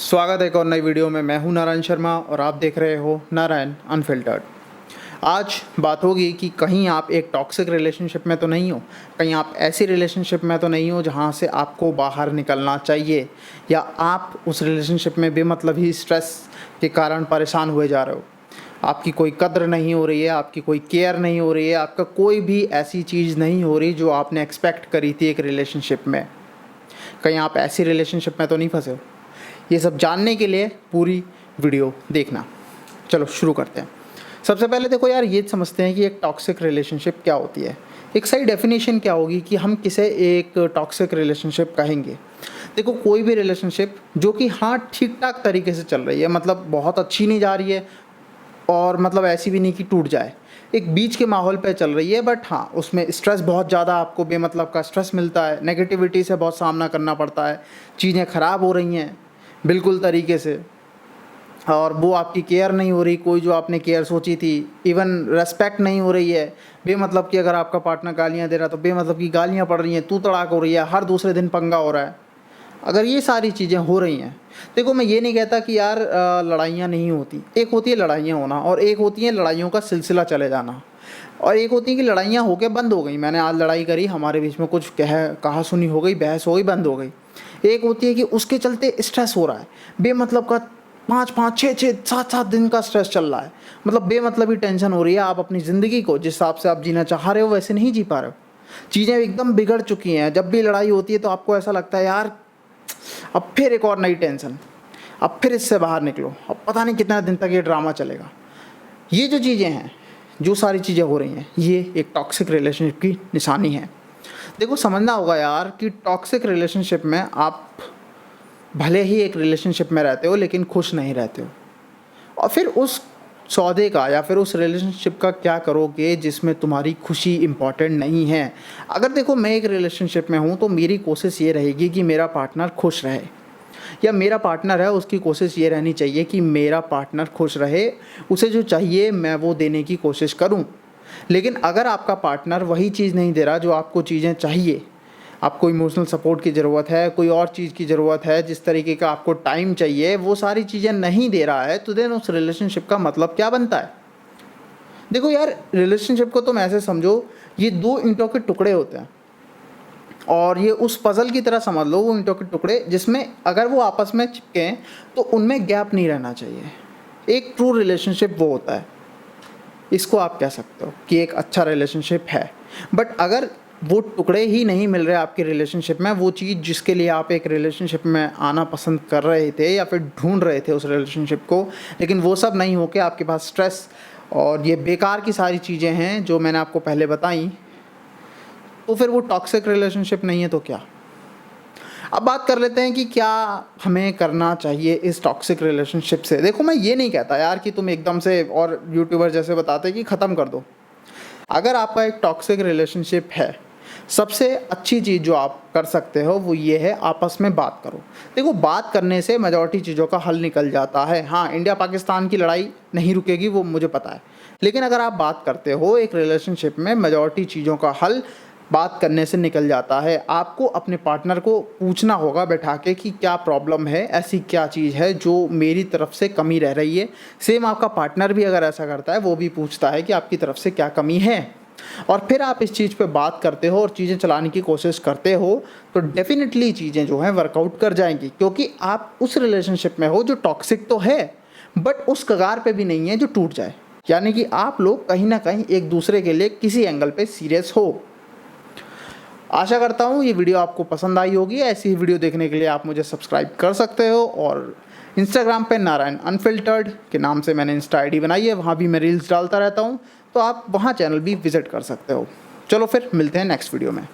स्वागत है एक और नई वीडियो में। मैं हूं नारायण शर्मा और आप देख रहे हो नारायण अनफिल्टर्ड। आज बात होगी कि कहीं आप एक टॉक्सिक रिलेशनशिप में तो नहीं हो, कहीं आप ऐसी रिलेशनशिप में तो नहीं हो जहां से आपको बाहर निकलना चाहिए, या आप उस रिलेशनशिप में बेमतलब ही स्ट्रेस के कारण परेशान हुए जा रहे हो। आपकी कोई कद्र नहीं हो रही है, आपकी कोई केयर नहीं हो रही है, आपका कोई भी ऐसी चीज़ नहीं हो रही जो आपने एक्सपेक्ट करी थी एक रिलेशनशिप में। कहीं आप ऐसी रिलेशनशिप में तो नहीं फंसे हो। ये सब जानने के लिए पूरी वीडियो देखना। चलो शुरू करते हैं। सबसे पहले देखो यार, ये समझते हैं कि एक टॉक्सिक रिलेशनशिप क्या होती है। एक सही डेफिनेशन क्या होगी कि हम किसे एक टॉक्सिक रिलेशनशिप कहेंगे। देखो, कोई भी रिलेशनशिप जो कि हाँ ठीक ठाक तरीके से चल रही है, मतलब बहुत अच्छी नहीं जा रही है और मतलब ऐसी भी नहीं कि टूट जाए, एक बीच के माहौल पे चल रही है, बट हाँ उसमें स्ट्रेस बहुत ज़्यादा, आपको बेमतलब का स्ट्रेस मिलता है, नेगेटिविटी से बहुत सामना करना पड़ता है, चीज़ें ख़राब हो रही हैं बिल्कुल तरीके से, और वो आपकी केयर नहीं हो रही, कोई जो आपने केयर सोची थी, इवन रेस्पेक्ट नहीं हो रही है। बेमतलब की अगर आपका पार्टनर गालियाँ दे रहा तो बेमतलब की गालियाँ पड़ रही हैं, तू तड़ाक हो रही है, हर दूसरे दिन पंगा हो रहा है। अगर ये सारी चीज़ें हो रही हैं, देखो मैं ये नहीं कहता कि यार लड़ाइयाँ नहीं होती। एक होती है लड़ाइयाँ होना, और एक होती है लड़ाइयों का सिलसिला चले जाना, और एक होती है कि लड़ाइयाँ होके बंद हो गई, मैंने आज लड़ाई करी, हमारे बीच में कुछ कहा सुनी हो गई, बहस हो गई, बंद हो गई। एक होती है कि उसके चलते स्ट्रेस हो रहा है, बेमतलब का 5-5, 6-6, 7-7 दिन का स्ट्रेस चल रहा है, मतलब बेमतलब ही टेंशन हो रही है। आप अपनी ज़िंदगी को जिस हिसाब से आप जीना चाह रहे हो वैसे नहीं जी पा रहे हो, चीज़ें एकदम बिगड़ चुकी हैं। जब भी लड़ाई होती है तो आपको ऐसा लगता है यार अब फिर एक और नई टेंशन, अब फिर इससे बाहर निकलो, अब पता नहीं कितना दिन तक ये ड्रामा चलेगा। ये जो चीज़ें हैं, जो सारी चीज़ें हो रही हैं, ये एक टॉक्सिक रिलेशनशिप की निशानी है। देखो समझना होगा यार कि टॉक्सिक रिलेशनशिप में आप भले ही एक रिलेशनशिप में रहते हो लेकिन खुश नहीं रहते हो, और फिर उस सौदे का या फिर उस रिलेशनशिप का क्या करोगे जिसमें तुम्हारी खुशी इम्पॉर्टेंट नहीं है। अगर देखो मैं एक रिलेशनशिप में हूँ तो मेरी कोशिश ये रहेगी कि मेरा पार्टनर खुश रहे, या मेरा पार्टनर है उसकी कोशिश ये रहनी चाहिए कि मेरा पार्टनर खुश रहे, उसे जो चाहिए मैं वो देने की कोशिश करूं। लेकिन अगर आपका पार्टनर वही चीज़ नहीं दे रहा जो आपको चीज़ें चाहिए, आपको इमोशनल सपोर्ट की ज़रूरत है, कोई और चीज़ की ज़रूरत है, जिस तरीके का आपको टाइम चाहिए, वो सारी चीज़ें नहीं दे रहा है, तो देन उस रिलेशनशिप का मतलब क्या बनता है। देखो यार, रिलेशनशिप को तुम ऐसे समझो, ये दो ईंटों के टुकड़े होते हैं, और ये उस पज़ल की तरह समझ लो, वो ईंटों के टुकड़े जिसमें अगर वो आपस में चिपके तो उनमें गैप नहीं रहना चाहिए। एक ट्रू रिलेशनशिप वो होता है, इसको आप कह सकते हो कि एक अच्छा रिलेशनशिप है। बट अगर वो टुकड़े ही नहीं मिल रहे आपके रिलेशनशिप में, वो चीज़ जिसके लिए आप एक रिलेशनशिप में आना पसंद कर रहे थे या फिर ढूंढ रहे थे उस रिलेशनशिप को, लेकिन वो सब नहीं होके आपके पास स्ट्रेस और ये बेकार की सारी चीज़ें हैं जो मैंने आपको पहले बताई, तो फिर वो टॉक्सिक रिलेशनशिप नहीं है तो क्या। अब बात कर लेते हैं कि क्या हमें करना चाहिए इस टॉक्सिक रिलेशनशिप से। देखो मैं ये नहीं कहता यार कि तुम एकदम से, और यूट्यूबर जैसे बताते हैं कि ख़त्म कर दो। अगर आपका एक टॉक्सिक रिलेशनशिप है, सबसे अच्छी चीज़ जो आप कर सकते हो वो ये है, आपस में बात करो। देखो बात करने से मेजॉरिटी चीज़ों का हल निकल जाता है। हाँ, इंडिया पाकिस्तान की लड़ाई नहीं रुकेगी, वो मुझे पता है, लेकिन अगर आप बात करते हो एक रिलेशनशिप में, मेजॉरिटी चीज़ों का हल बात करने से निकल जाता है। आपको अपने पार्टनर को पूछना होगा बैठा के कि क्या प्रॉब्लम है, ऐसी क्या चीज़ है जो मेरी तरफ से कमी रह रही है। सेम आपका पार्टनर भी अगर ऐसा करता है, वो भी पूछता है कि आपकी तरफ से क्या कमी है, और फिर आप इस चीज़ पे बात करते हो और चीज़ें चलाने की कोशिश करते हो, तो डेफिनेटली चीज़ें जो हैं वर्कआउट कर जाएंगी, क्योंकि आप उस रिलेशनशिप में हो जो टॉक्सिक तो है बट उस कगार पे भी नहीं है जो टूट जाए। यानी कि आप लोग कहीं ना कहीं एक दूसरे के लिए किसी एंगल पे सीरियस हो। आशा करता हूँ ये वीडियो आपको पसंद आई होगी। ऐसी ही वीडियो देखने के लिए आप मुझे सब्सक्राइब कर सकते हो, और इंस्टाग्राम पे नारायण अनफिल्टर्ड के नाम से मैंने इंस्टा आईडी बनाई है, वहाँ भी मैं रील्स डालता रहता हूँ, तो आप वहाँ चैनल भी विज़िट कर सकते हो। चलो फिर मिलते हैं नेक्स्ट वीडियो में।